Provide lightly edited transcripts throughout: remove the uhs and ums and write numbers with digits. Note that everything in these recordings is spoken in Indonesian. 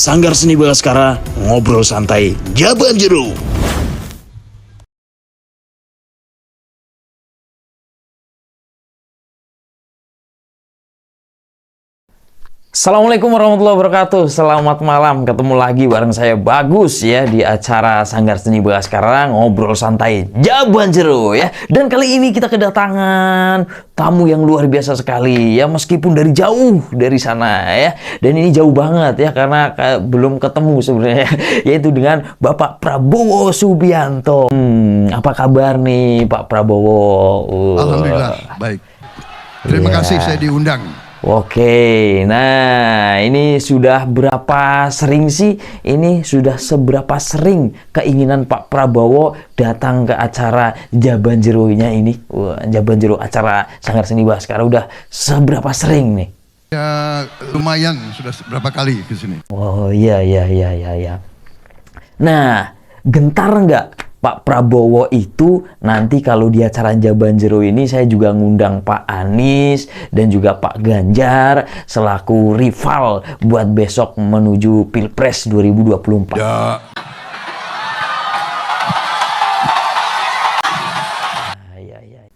Sanggar Seni Bagaskara, ngobrol santai, Jaban Jeruk. Assalamualaikum warahmatullahi wabarakatuh. Selamat malam, ketemu lagi bareng saya Bagus ya di acara Sanggar Seni Bagaskara, ngobrol santai Jaban Jeruk ya. Dan kali ini kita kedatangan tamu yang luar biasa sekali ya, meskipun dari jauh dari sana ya. Dan ini jauh banget ya karena belum ketemu sebenarnya, yaitu dengan Bapak Prabowo Subianto. Apa kabar nih Pak Prabowo? Alhamdulillah baik. Terima kasih saya diundang. Oke, nah ini sudah berapa sering sih? Ini sudah seberapa sering keinginan Pak Prabowo datang ke acara Jaban Jeruknya ini? Jaban Jeruk, acara Sanggar Seni Bagaskara, udah seberapa sering nih? Ya lumayan, sudah berapa kali ke sini. Oh iya. Nah, gentar nggak Pak Prabowo itu nanti kalau di acara Jaban Jeruk ini saya juga ngundang Pak Anies dan juga Pak Ganjar selaku rival buat besok menuju Pilpres 2024. Ya.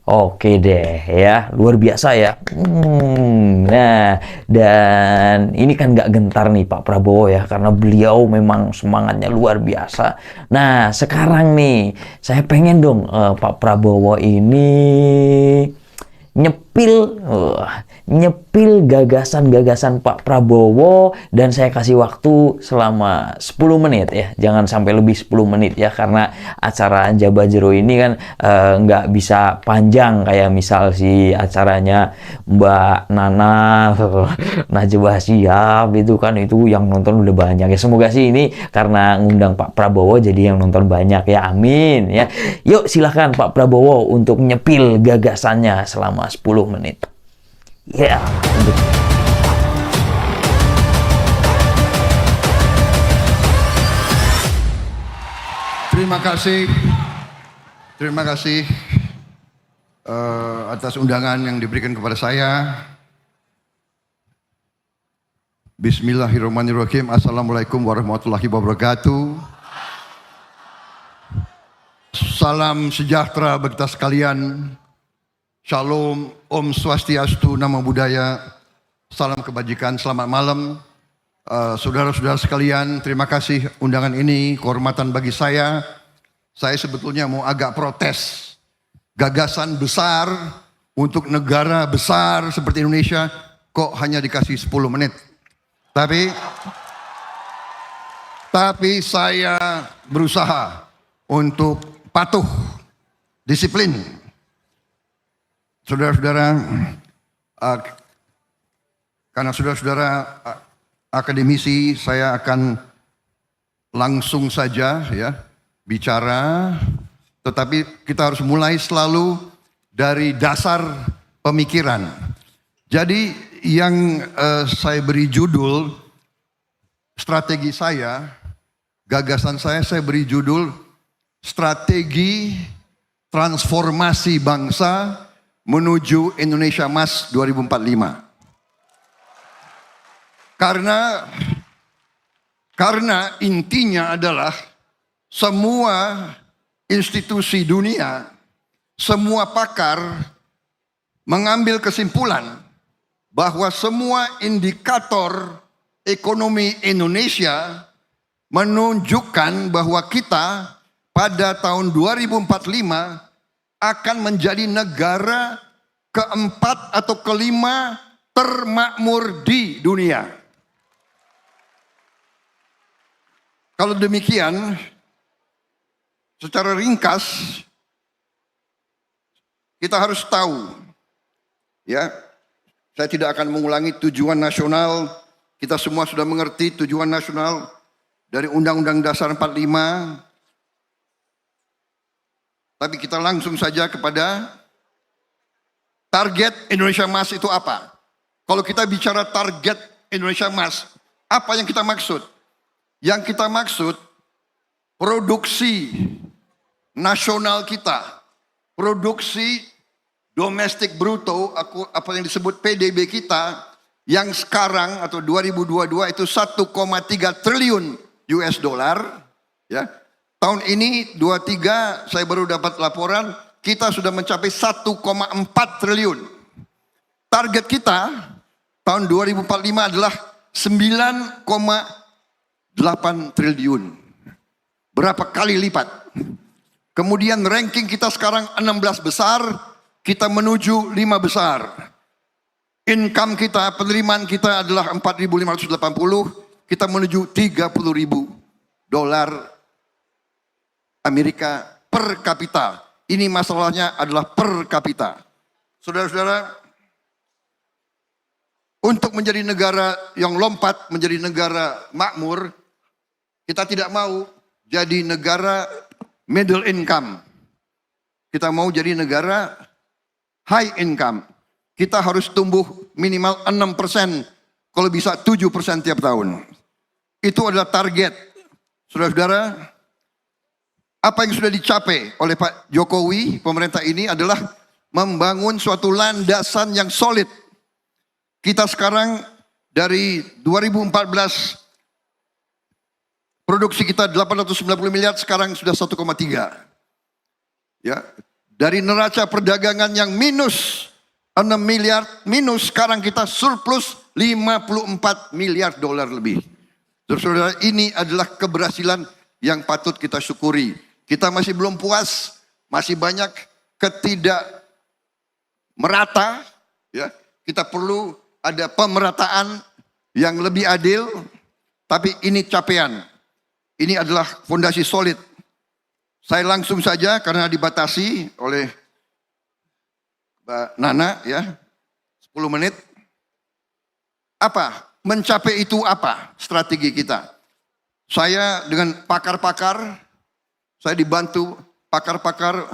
Oke deh ya, luar biasa ya. Nah, dan ini kan nggak gentar nih Pak Prabowo ya, karena beliau memang semangatnya luar biasa. Nah, sekarang nih, saya pengen dong Pak Prabowo ini nyepil gagasan-gagasan Pak Prabowo, dan saya kasih waktu selama 10 menit ya, jangan sampai lebih 10 menit ya, karena acara Jaban Jeruk ini kan nggak bisa panjang kayak misal si acaranya Mbak Nana Najwa Shihab itu kan, itu yang nonton udah banyak ya. Semoga sih ini karena ngundang Pak Prabowo jadi yang nonton banyak ya, amin ya. Yuk silahkan Pak Prabowo untuk nyepil gagasannya selama 10 menit. Ya. Terima kasih atas undangan yang diberikan kepada saya. Bismillahirrahmanirrahim. Assalamualaikum warahmatullahi wabarakatuh. Salam sejahtera bagi kita sekalian. Shalom, Om Swastiastu, Namo Buddhaya, salam kebajikan, selamat malam. Saudara-saudara sekalian, terima kasih undangan ini, kehormatan bagi saya. Saya sebetulnya mau agak protes. Gagasan besar untuk negara besar seperti Indonesia, kok hanya dikasih 10 menit. Tapi saya berusaha untuk patuh, disiplin. Saudara-saudara, karena saudara-saudara akademisi, saya akan langsung saja ya bicara, tetapi kita harus mulai selalu dari dasar pemikiran. Jadi yang saya beri judul, strategi saya, gagasan saya beri judul Strategi Transformasi Bangsa menuju Indonesia Emas 2045. Karena intinya adalah semua institusi dunia, semua pakar mengambil kesimpulan bahwa semua indikator ekonomi Indonesia menunjukkan bahwa kita pada tahun 2045 akan menjadi negara keempat atau kelima termakmur di dunia. Kalau demikian, secara ringkas, kita harus tahu, ya, saya tidak akan mengulangi tujuan nasional, kita semua sudah mengerti tujuan nasional dari Undang-Undang Dasar 45. Tapi kita langsung saja kepada target Indonesia Emas itu apa? Kalau kita bicara target Indonesia Emas, apa yang kita maksud? Yang kita maksud produksi nasional kita, produksi domestik bruto, apa yang disebut PDB kita, yang sekarang atau 2022 itu 1,3 triliun US dollar, ya. Tahun ini 23 saya baru dapat laporan kita sudah mencapai 1,4 triliun. Target kita tahun 2045 adalah 9,8 triliun. Berapa kali lipat? Kemudian ranking kita sekarang 16 besar, kita menuju 5 besar. Income kita, penerimaan kita adalah 4.580, kita menuju 30.000 dolar Amerika per kapita. Ini masalahnya adalah per kapita. Saudara-saudara, untuk menjadi negara yang lompat, menjadi negara makmur, kita tidak mau jadi negara middle income. Kita mau jadi negara high income. Kita harus tumbuh minimal 6%, kalau bisa 7% tiap tahun. Itu adalah target. Saudara-saudara, apa yang sudah dicapai oleh Pak Jokowi, pemerintah ini adalah membangun suatu landasan yang solid. Kita sekarang dari 2014, produksi kita 890 miliar, sekarang sudah 1,3. Ya, dari neraca perdagangan yang minus 6 miliar minus, sekarang kita surplus 54 miliar dolar lebih. Saudara, ini adalah keberhasilan yang patut kita syukuri. Kita masih belum puas, masih banyak ketidak merata, ya. Kita perlu ada pemerataan yang lebih adil, tapi ini capaian. Ini adalah fondasi solid. Saya langsung saja karena dibatasi oleh Mbak Nana, ya, 10 menit. Apa? Mencapai itu apa strategi kita? Saya dengan pakar-pakar, saya dibantu pakar-pakar,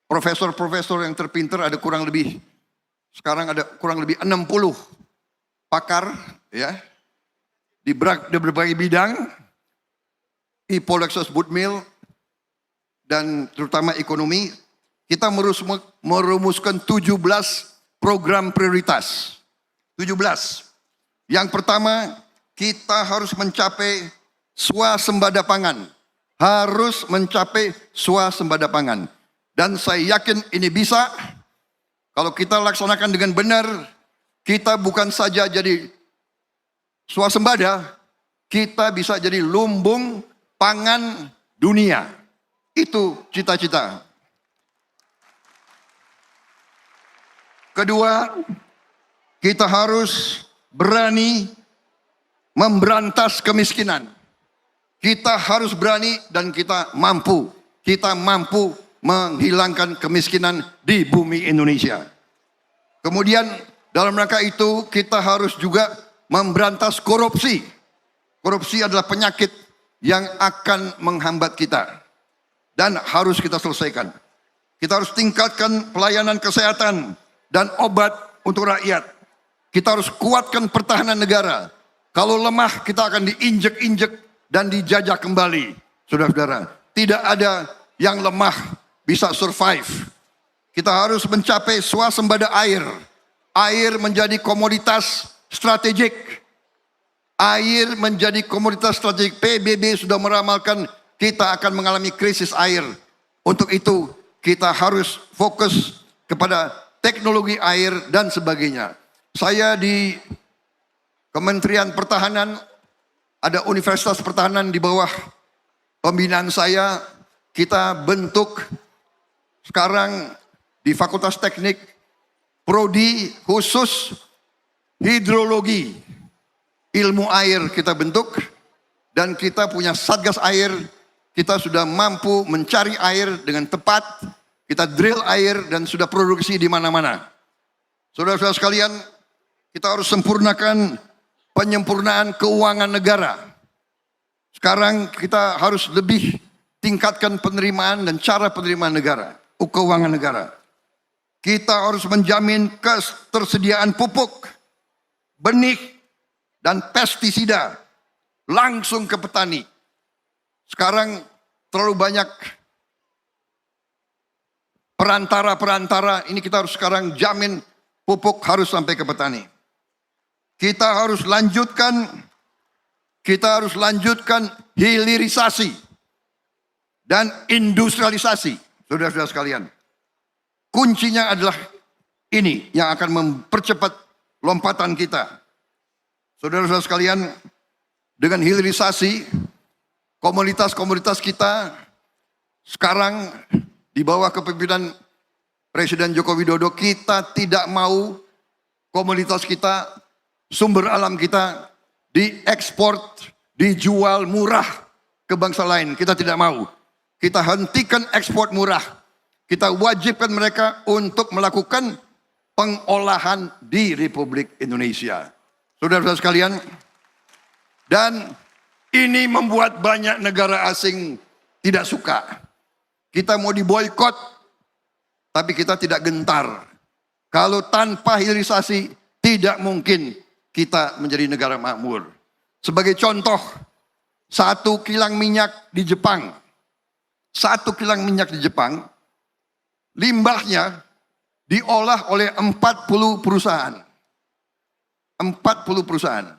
profesor-profesor yang terpinter, ada kurang lebih, sekarang ada kurang lebih 60 pakar, ya, di berbagai bidang, Polexus Budmil, dan terutama ekonomi. Kita merumuskan 17 program prioritas. 17. Yang pertama, kita harus mencapai swasembada pangan. Harus mencapai swasembada pangan. Dan saya yakin ini bisa. Kalau kita laksanakan dengan benar, kita bukan saja jadi swasembada, kita bisa jadi lumbung pangan dunia. Itu cita-cita. Kedua, kita harus berani memberantas kemiskinan. Kita harus berani dan kita mampu. Kita mampu menghilangkan kemiskinan di bumi Indonesia. Kemudian dalam rangka itu kita harus juga memberantas korupsi. Korupsi adalah penyakit yang akan menghambat kita dan harus kita selesaikan. Kita harus tingkatkan pelayanan kesehatan dan obat untuk rakyat. Kita harus kuatkan pertahanan negara. Kalau lemah kita akan diinjek-injek dan dijajah kembali. Saudara-saudara, tidak ada yang lemah bisa survive. Kita harus mencapai swasembada air. Air menjadi komoditas strategik. Air menjadi komoditas strategik. PBB sudah meramalkan kita akan mengalami krisis air. Untuk itu kita harus fokus kepada teknologi air dan sebagainya. Saya di Kementerian Pertahanan, ada Universitas Pertahanan di bawah pembinaan saya. Kita bentuk sekarang di Fakultas Teknik prodi khusus hidrologi, ilmu air kita bentuk, dan kita punya satgas air. Kita sudah mampu mencari air dengan tepat. Kita drill air dan sudah produksi di mana-mana. Saudara-saudara sekalian, kita harus sempurnakan penyempurnaan keuangan negara. Sekarang kita harus lebih tingkatkan penerimaan dan cara penerimaan negara, keuangan negara. Kita harus menjamin ketersediaan pupuk, benih, dan pestisida langsung ke petani. Sekarang terlalu banyak perantara-perantara, ini kita harus sekarang jamin pupuk harus sampai ke petani. kita harus lanjutkan hilirisasi dan industrialisasi. Saudara-saudara sekalian, kuncinya adalah ini yang akan mempercepat lompatan kita. Saudara-saudara sekalian, dengan hilirisasi, komunitas-komunitas kita sekarang di bawah kepemimpinan Presiden Joko Widodo, kita tidak mau komunitas kita, sumber alam kita diekspor, dijual murah ke bangsa lain. Kita tidak mau. Kita hentikan ekspor murah. Kita wajibkan mereka untuk melakukan pengolahan di Republik Indonesia. Saudara-saudara sekalian, dan ini membuat banyak negara asing tidak suka. Kita mau diboikot, tapi kita tidak gentar. Kalau tanpa hilirisasi, tidak mungkin kita menjadi negara makmur. Sebagai contoh, 1 kilang minyak di Jepang. 1 kilang minyak di Jepang, limbahnya diolah oleh 40 perusahaan. 40 perusahaan.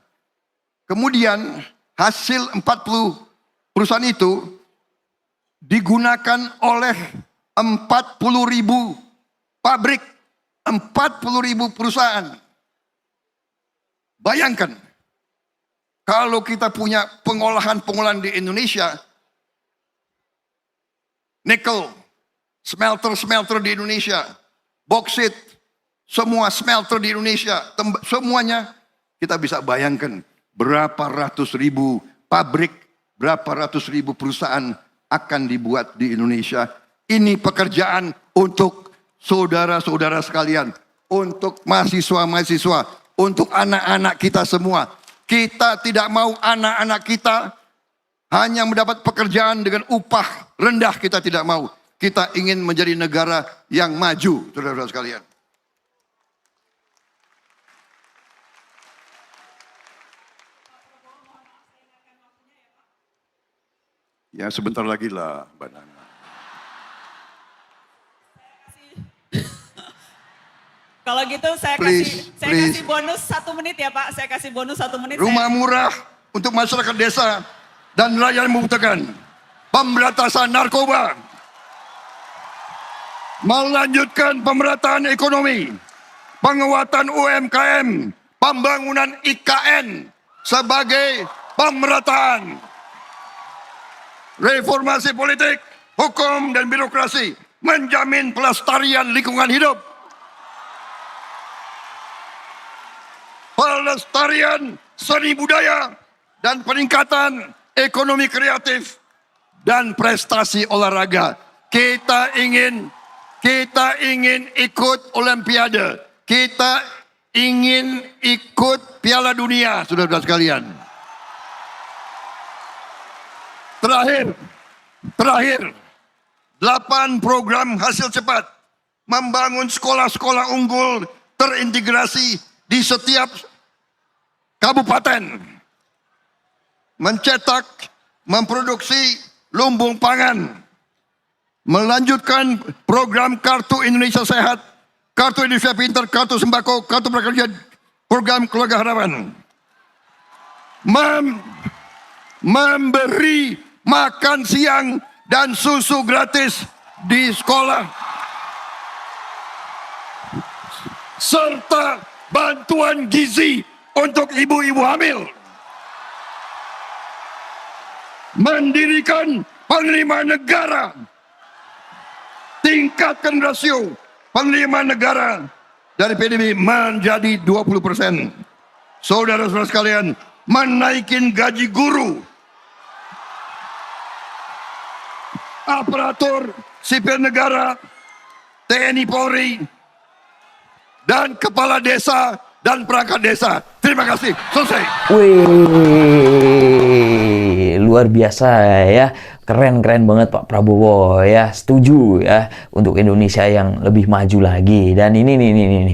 Kemudian hasil 40 perusahaan itu digunakan oleh 40.000 pabrik, 40.000 perusahaan. Bayangkan, kalau kita punya pengolahan di Indonesia, nikel, smelter di Indonesia, boksit, semua smelter di Indonesia, semuanya kita bisa bayangkan berapa ratus ribu pabrik, berapa ratus ribu perusahaan akan dibuat di Indonesia. Ini pekerjaan untuk saudara-saudara sekalian, untuk mahasiswa-mahasiswa, untuk anak-anak kita semua. Kita tidak mau anak-anak kita hanya mendapat pekerjaan dengan upah rendah, kita tidak mau. Kita ingin menjadi negara yang maju, saudara-saudara sekalian. Ya sebentar lagi lah, Mbak Nana. Kalau gitu saya kasih bonus 1 menit ya Pak. Saya kasih bonus 1 menit. Rumah murah untuk masyarakat desa dan nelayan membutuhkan. Pemberantasan narkoba. Melanjutkan pemerataan ekonomi. Penguatan UMKM. Pembangunan IKN sebagai pemerataan. Reformasi politik, hukum dan birokrasi. Menjamin pelestarian lingkungan hidup. Pelestarian seni budaya dan peningkatan ekonomi kreatif dan prestasi olahraga. Kita ingin ikut Olimpiade. Kita ingin ikut Piala Dunia, saudara-saudara sekalian. Terakhir, 8 program hasil cepat. Membangun sekolah-sekolah unggul terintegrasi di setiap kabupaten. Mencetak, memproduksi lumbung pangan. Melanjutkan program Kartu Indonesia Sehat, Kartu Indonesia Pintar, Kartu Sembako, Kartu Prakerja, program Keluarga Harapan. Memberi makan siang dan susu gratis di sekolah. Serta bantuan gizi untuk ibu-ibu hamil. Mendirikan penerimaan negara. Tingkatkan rasio penerimaan negara dari PDB menjadi 20%. Saudara-saudara sekalian, menaikin gaji guru, aparatur sipil negara, TNI Polri, dan kepala desa dan perangkat desa. Terima kasih. Selesai. Wih, luar biasa ya. Keren banget Pak Prabowo ya. Setuju ya untuk Indonesia yang lebih maju lagi. Dan ini.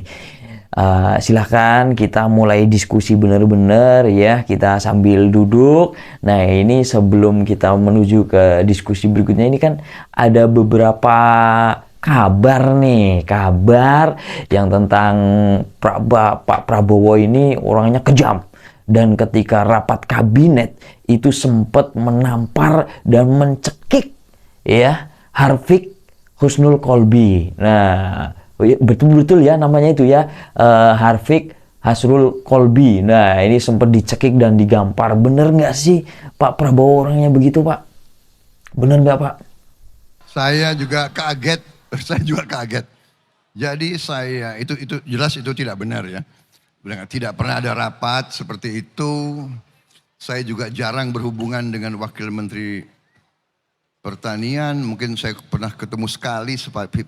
Silahkan kita mulai diskusi benar-benar ya, kita sambil duduk. Nah ini sebelum kita menuju ke diskusi berikutnya, ini kan ada beberapa kabar nih, kabar yang tentang Pak Prabowo ini orangnya kejam. Dan ketika rapat kabinet itu sempat menampar dan mencekik ya Harfiq Husnul Kolbi. Nah, betul-betul ya namanya itu ya, Harfiq Hasrul Kolbi. Nah, ini sempat dicekik dan digampar. Bener nggak sih Pak Prabowo orangnya begitu, Pak? Bener nggak, Pak? Saya juga kaget, saya juga kaget. Jadi saya itu jelas itu tidak benar ya. Tidak pernah ada rapat seperti itu. Saya juga jarang berhubungan dengan Wakil Menteri Pertanian. Mungkin saya pernah ketemu sekali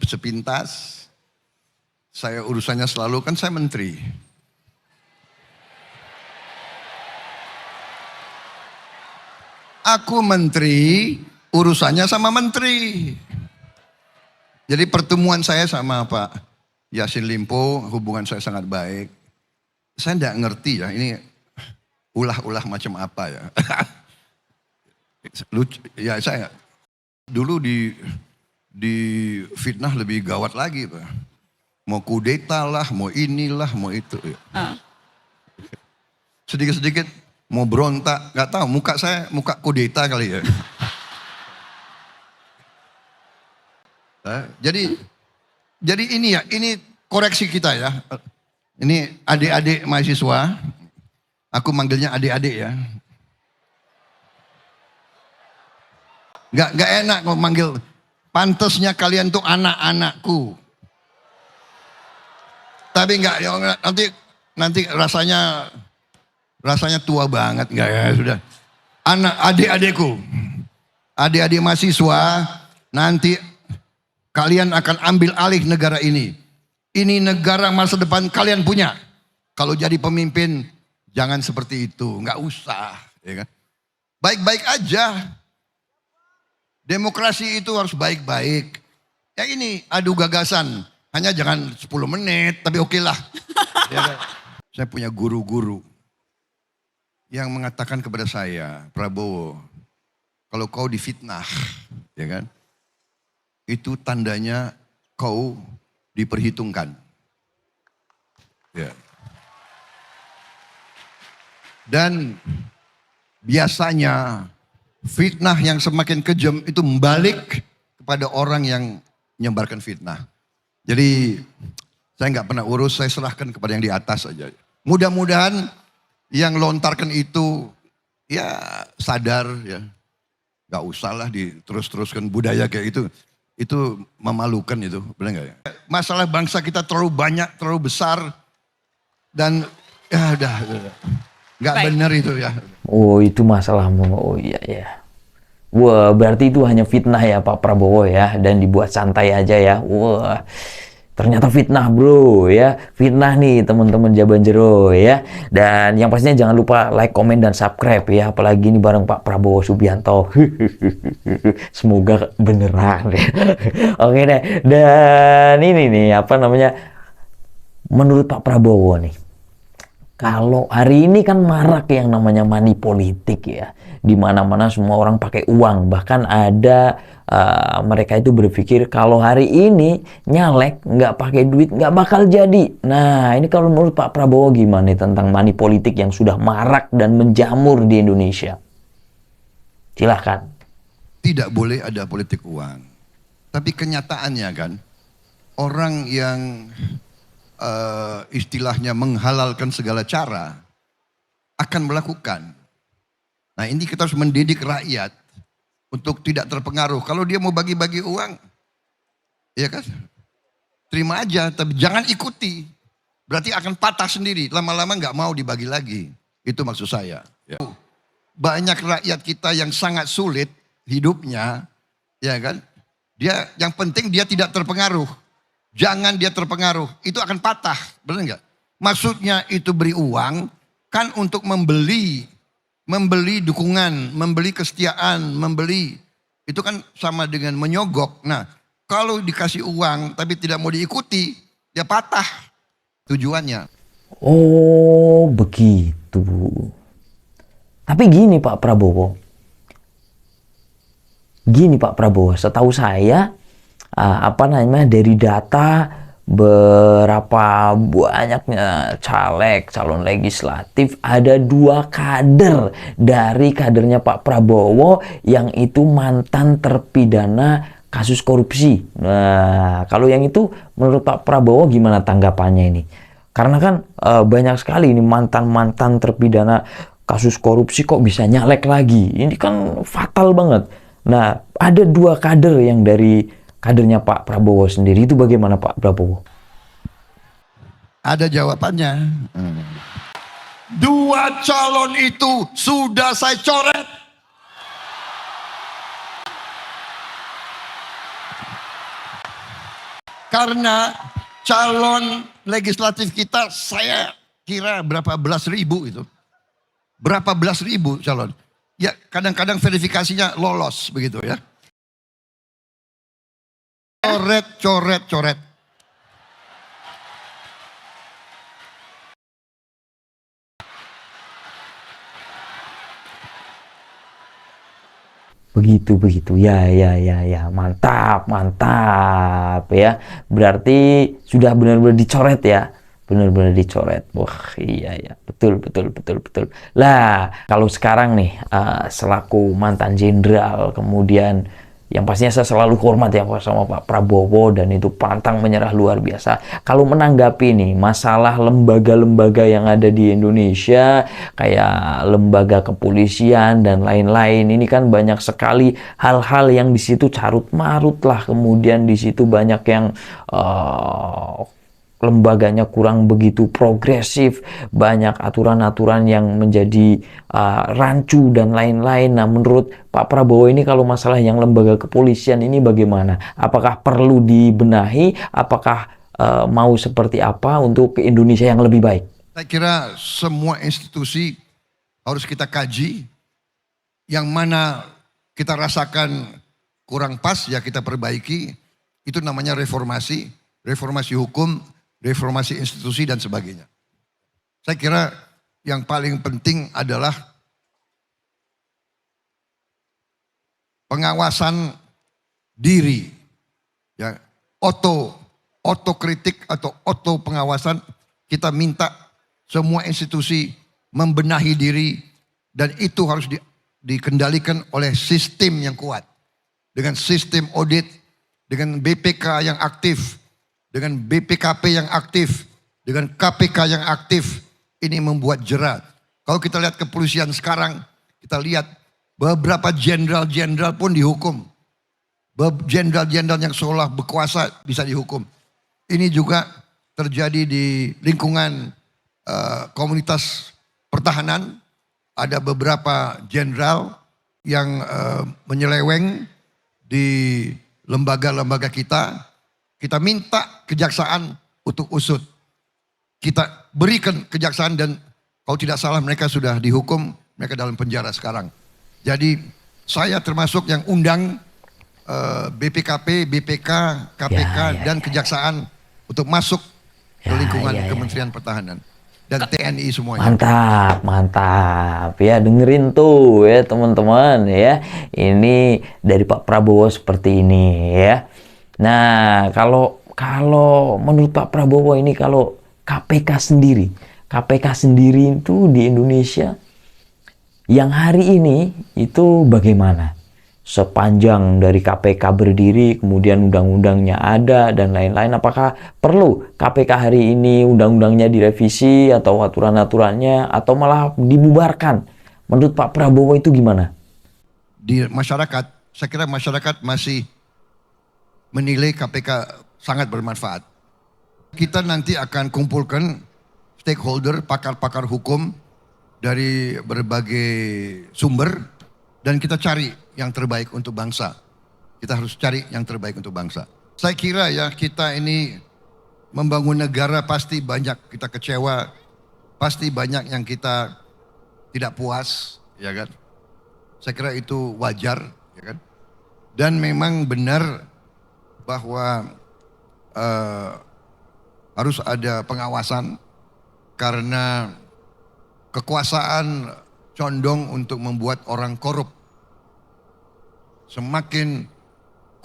sepintas. Saya urusannya selalu, kan saya menteri. Aku menteri, urusannya sama menteri. Jadi pertemuan saya sama Pak Yassin Limpo, hubungan saya sangat baik. Saya tidak ngerti ya, ini ulah-ulah macam apa ya. Lucu, ya saya dulu di fitnah lebih gawat lagi, Pak. Mau kudeta lah, mau inilah, mau itu. Sedikit-sedikit mau berontak, nggak tahu muka saya muka kudeta kali ya. Jadi ini ya, ini koreksi kita ya. Ini adik-adik mahasiswa, aku manggilnya adik-adik ya. Nggak enak kok manggil, pantasnya kalian tuh anak-anakku. Tapi nggak, nanti rasanya tua banget, nggak ya sudah. Adik-adikku, adik-adik mahasiswa, nanti kalian akan ambil alih negara ini. Ini negara masa depan kalian punya. Kalau jadi pemimpin, jangan seperti itu. Nggak usah. Ya kan? Baik-baik aja. Demokrasi itu harus baik-baik. Ya ini adu gagasan. Hanya jangan 10 menit, tapi oke lah. Ya kan? Saya punya guru-guru yang mengatakan kepada saya, Prabowo, kalau kau difitnah, ya kan? Itu tandanya kau diperhitungkan. Ya. Dan biasanya fitnah yang semakin kejam itu membalik kepada orang yang menyebarkan fitnah. Jadi saya nggak pernah urus, saya serahkan kepada yang di atas saja. Mudah-mudahan yang lontarkan itu ya sadar ya. Nggak usahlah diterus-teruskan budaya kayak itu. Itu memalukan itu, benar nggak ya? Masalah bangsa kita terlalu banyak, terlalu besar, dan ya udah, nggak benar itu ya. Oh itu masalahmu, oh iya ya. Wah berarti itu hanya fitnah ya Pak Prabowo ya, dan dibuat santai aja ya. Wah ternyata fitnah bro ya, fitnah nih teman-teman Jabanjero ya. Dan yang pastinya jangan lupa like, komen, dan subscribe ya, apalagi ini bareng Pak Prabowo Subianto. Semoga beneran ya. Oke deh, dan ini nih apa namanya, menurut Pak Prabowo nih, kalau hari ini kan marak yang namanya money politik ya, di mana-mana semua orang pakai uang, bahkan ada mereka itu berpikir kalau hari ini nyalek nggak pakai duit nggak bakal jadi. Nah ini kalau menurut Pak Prabowo gimana nih tentang money politik yang sudah marak dan menjamur di Indonesia? Silahkan. Tidak boleh ada politik uang, tapi kenyataannya kan orang yang istilahnya menghalalkan segala cara akan melakukan. Nah ini kita harus mendidik rakyat untuk tidak terpengaruh. Kalau dia mau bagi-bagi uang, ya kan, terima aja, tapi jangan ikuti. Berarti akan patah sendiri, lama-lama nggak mau dibagi lagi. Itu maksud saya. Ya. Banyak rakyat kita yang sangat sulit hidupnya, ya kan. Dia yang penting dia tidak terpengaruh. Jangan dia terpengaruh, itu akan patah, benar nggak? Maksudnya itu beri uang kan untuk membeli dukungan, membeli kesetiaan, membeli. Itu kan sama dengan menyogok. Nah, kalau dikasih uang tapi tidak mau diikuti, ya patah tujuannya. Oh, begitu. Tapi gini Pak Prabowo. Gini Pak Prabowo, setahu saya apa namanya, dari data berapa banyaknya caleg, calon legislatif, ada 2 kader dari kadernya Pak Prabowo yang itu mantan terpidana kasus korupsi. Nah, kalau yang itu menurut Pak Prabowo gimana tanggapannya ini? Karena kan banyak sekali ini mantan-mantan terpidana kasus korupsi kok bisa nyalek lagi. Ini kan fatal banget. Nah, ada 2 kader yang dari kadernya Pak Prabowo sendiri, itu bagaimana Pak Prabowo? Ada jawabannya. 2 calon itu sudah saya coret. Karena calon legislatif kita saya kira berapa belas ribu itu. Berapa belas ribu calon. Ya kadang-kadang verifikasinya lolos begitu ya. Coret. Begitu ya, mantap ya, berarti sudah benar-benar dicoret ya, benar-benar dicoret. Wah iya, betul lah. Kalau sekarang nih selaku mantan jenderal, kemudian yang pastinya saya selalu hormat ya sama Pak Prabowo, dan itu pantang menyerah luar biasa. Kalau menanggapi nih masalah lembaga-lembaga yang ada di Indonesia, kayak lembaga kepolisian dan lain-lain, ini kan banyak sekali hal-hal yang di situ carut marut lah, kemudian di situ banyak yang lembaganya kurang begitu progresif, banyak aturan-aturan yang menjadi rancu dan lain-lain. Nah, menurut Pak Prabowo ini kalau masalah yang lembaga kepolisian ini bagaimana? Apakah perlu dibenahi? Apakah mau seperti apa untuk ke Indonesia yang lebih baik? Saya kira semua institusi harus kita kaji. Yang mana kita rasakan kurang pas ya kita perbaiki. Itu namanya reformasi hukum, reformasi institusi dan sebagainya. Saya kira yang paling penting adalah pengawasan diri, ya, otokritik atau auto pengawasan. Kita minta semua institusi membenahi diri, dan itu harus dikendalikan oleh sistem yang kuat, dengan sistem audit, dengan BPK yang aktif, dengan BPKP yang aktif, dengan KPK yang aktif. Ini membuat jerat. Kalau kita lihat kepolisian sekarang, kita lihat beberapa jenderal-jenderal pun dihukum. Jenderal-jenderal yang seolah berkuasa bisa dihukum. Ini juga terjadi di lingkungan komunitas pertahanan. Ada beberapa jenderal yang menyeleweng di lembaga-lembaga kita. Kita minta kejaksaan untuk usut. Kita berikan kejaksaan, dan kalau tidak salah mereka sudah dihukum, mereka dalam penjara sekarang. Jadi saya termasuk yang undang BPKP, BPK, KPK dan kejaksaan untuk masuk ke lingkungan Kementerian Pertahanan dan TNI semuanya. Mantap ya, dengerin tuh ya teman-teman ya. Ini dari Pak Prabowo seperti ini ya. Nah, kalau menurut Pak Prabowo ini, kalau KPK sendiri itu di Indonesia yang hari ini itu bagaimana? Sepanjang dari KPK berdiri, kemudian undang-undangnya ada dan lain-lain, apakah perlu KPK hari ini undang-undangnya direvisi atau aturan-aturannya, atau malah dibubarkan? Menurut Pak Prabowo itu gimana? Di masyarakat, saya kira masyarakat masih menilai KPK sangat bermanfaat. Kita nanti akan kumpulkan stakeholder, pakar-pakar hukum dari berbagai sumber, dan kita cari yang terbaik untuk bangsa. Kita harus cari yang terbaik untuk bangsa. Saya kira ya, kita ini membangun negara pasti banyak kita kecewa, pasti banyak yang kita tidak puas, ya kan? Saya kira itu wajar, ya kan? Dan memang benar bahwa harus ada pengawasan, karena kekuasaan condong untuk membuat orang korup. Semakin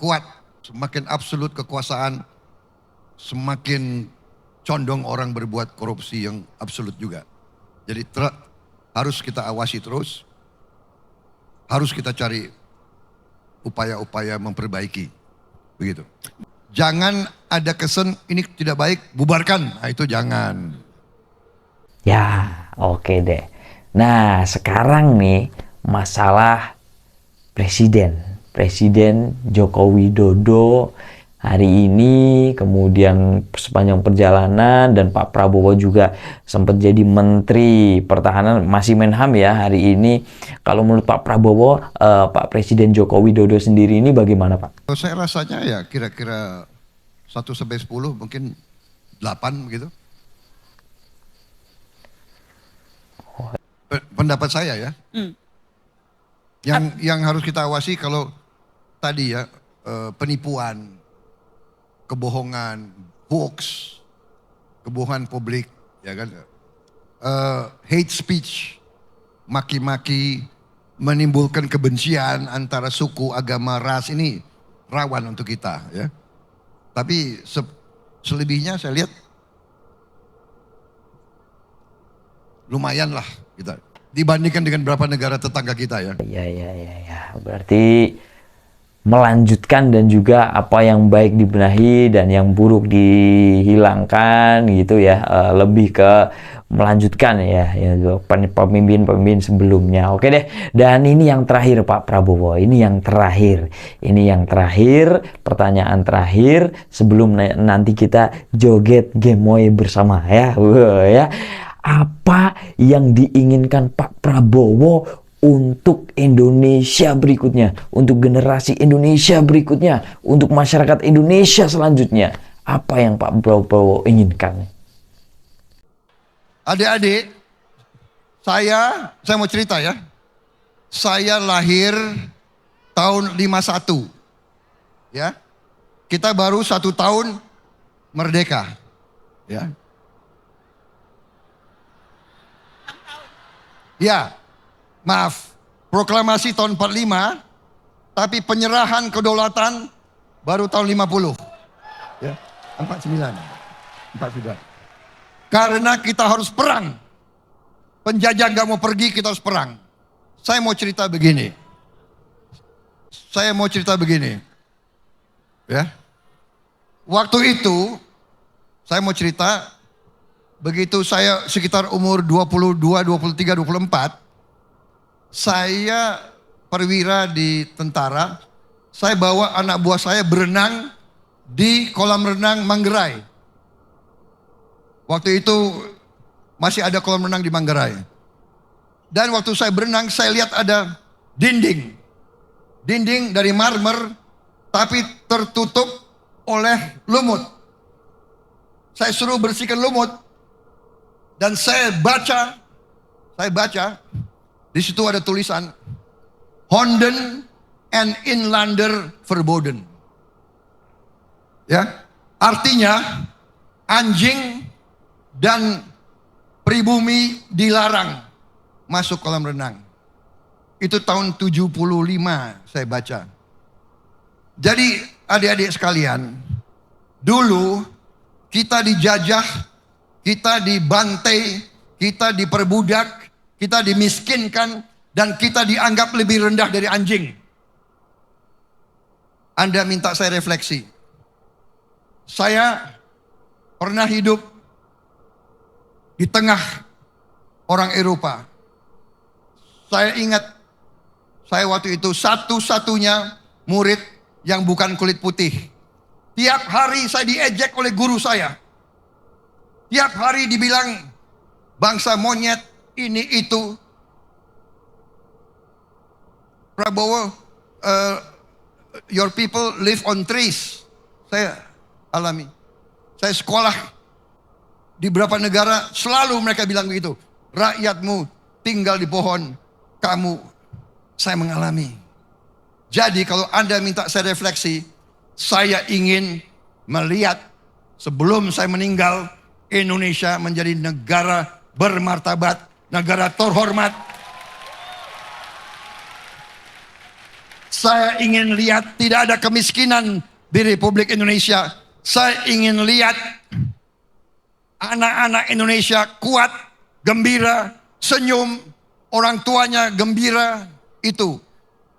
kuat Semakin absolut kekuasaan, semakin condong orang berbuat korupsi yang absolut juga. Jadi harus kita awasi terus, harus kita cari upaya-upaya memperbaiki. Begitu. Jangan ada kesan ini tidak baik, bubarkan. Nah, itu jangan. Ya, oke deh. Nah, sekarang nih masalah Presiden Joko Widodo hari ini, kemudian sepanjang perjalanan, dan Pak Prabowo juga sempat jadi Menteri Pertahanan, masih Menham ya hari ini. Kalau menurut Pak Prabowo, Pak Presiden Joko Widodo sendiri ini bagaimana, Pak? Saya rasanya ya kira-kira 1-10, mungkin 8 begitu. Pendapat saya ya. Yang harus kita awasi kalau tadi ya penipuan, kebohongan, hoax, kebohongan publik, ya kan, hate speech, maki-maki, menimbulkan kebencian antara suku, agama, ras, ini rawan untuk kita, ya. Tapi selebihnya saya lihat lumayan lah kita dibandingkan dengan beberapa negara tetangga kita ya. Ya. Berarti melanjutkan dan juga apa yang baik dibenahi dan yang buruk dihilangkan gitu ya, lebih ke melanjutkan ya pemimpin sebelumnya. Oke deh, dan ini yang terakhir Pak Prabowo, ini yang terakhir, pertanyaan terakhir sebelum nanti kita joget gemoy bersama ya. Apa yang diinginkan Pak Prabowo untuk Indonesia berikutnya, untuk generasi Indonesia berikutnya, untuk masyarakat Indonesia selanjutnya? Apa yang Pak Prabowo inginkan? Adik-adik, saya mau cerita ya. Saya lahir tahun 51. Ya. Kita baru 1 tahun merdeka. Ya. Ya, maaf, proklamasi tahun 45, tapi penyerahan kedaulatan baru tahun 50. Ya, 49. Karena kita harus perang. Penjajah gak mau pergi, kita harus perang. Saya mau cerita begini. Ya. Waktu itu, saya mau cerita, begitu saya sekitar umur 22, 23, 24, saya perwira di tentara, saya bawa anak buah saya berenang di kolam renang Manggarai. Waktu itu masih ada kolam renang di Manggarai. Dan waktu saya berenang, saya lihat ada dinding. Dinding dari marmer, tapi tertutup oleh lumut. Saya suruh bersihkan lumut. Dan saya baca, di situ ada tulisan, Honden and Inlander verboden. Ya, artinya anjing dan pribumi dilarang masuk kolam renang. Itu tahun 75 saya baca. Jadi adik-adik sekalian, dulu kita dijajah, kita dibantai, kita diperbudak, kita dimiskinkan, dan kita dianggap lebih rendah dari anjing. Anda minta saya refleksi. Saya pernah hidup di tengah orang Eropa. Saya ingat, saya waktu itu satu-satunya murid yang bukan kulit putih. Tiap hari saya diejek oleh guru saya. Tiap hari dibilang bangsa monyet, ini itu. Prabowo, your people live on trees. Saya alami. Saya sekolah di beberapa negara, selalu mereka bilang begitu. Rakyatmu tinggal di pohon, kamu, saya mengalami. Jadi kalau Anda minta saya refleksi, saya ingin melihat sebelum saya meninggal, Indonesia menjadi negara bermartabat, negara terhormat. Saya ingin lihat tidak ada kemiskinan di Republik Indonesia. Saya ingin lihat anak-anak Indonesia kuat, gembira, senyum, orang tuanya gembira. Itu,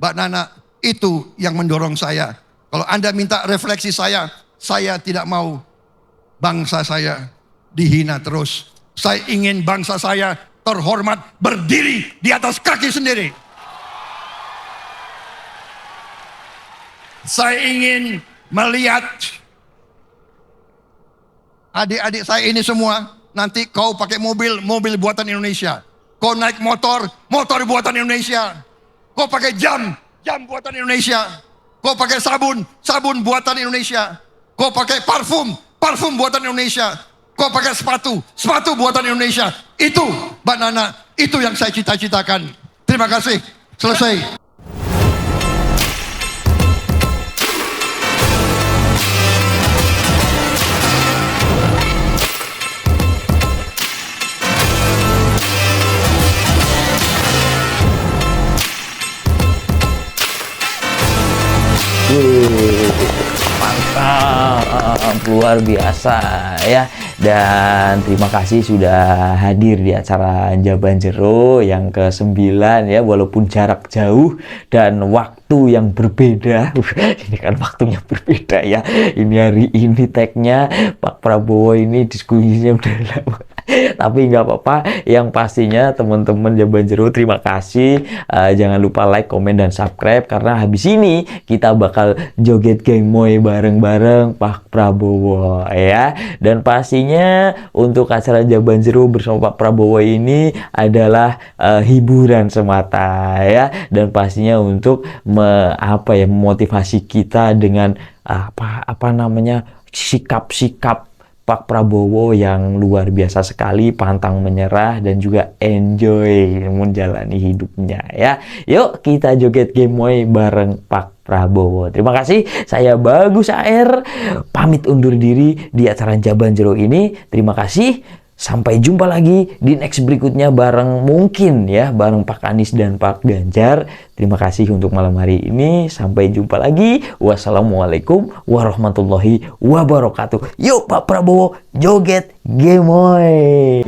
Mbak Nana, itu yang mendorong saya. Kalau Anda minta refleksi saya tidak mau bangsa saya dihina terus. Saya ingin bangsa saya terhormat, berdiri di atas kaki sendiri. Saya ingin melihat adik-adik saya ini semua, nanti kau pakai mobil, mobil buatan Indonesia. Kau naik motor, motor buatan Indonesia. Kau pakai jam, jam buatan Indonesia. Kau pakai sabun, sabun buatan Indonesia. Kau pakai parfum, parfum buatan Indonesia. Kau pakai sepatu, sepatu buatan Indonesia. Itu, Mbak Nana, itu yang saya cita-citakan. Terima kasih. Selesai. Mantap, luar biasa ya. Dan terima kasih sudah hadir di acara Jaban Jero yang ke-9 ya, walaupun jarak jauh dan waktu yang berbeda. Ini kan waktunya berbeda ya. Ini hari ini tag-nya Pak Prabowo, ini diskusinya udah lama. Tapi nggak apa-apa, yang pastinya teman-teman Jaban Jero terima kasih. Jangan lupa like, komen, dan subscribe, karena habis ini kita bakal joget gemoy bareng-bareng Pak Prabowo ya. Dan pastinya untuk acara Jaban Jero bersama Pak Prabowo ini adalah hiburan semata ya. Dan pastinya untuk memotivasi kita dengan sikap-sikap Pak Prabowo yang luar biasa sekali, pantang menyerah dan juga enjoy menjalani hidupnya ya. Yuk kita joget gemoy bareng Pak Prabowo. Terima kasih, saya Bagus AR pamit undur diri di acara Jaban Jero ini. Terima kasih. Sampai jumpa lagi di next berikutnya bareng bareng Pak Anies dan Pak Ganjar. Terima kasih untuk malam hari ini. Sampai jumpa lagi. Wassalamualaikum warahmatullahi wabarakatuh. Yuk Pak Prabowo joget gemoy.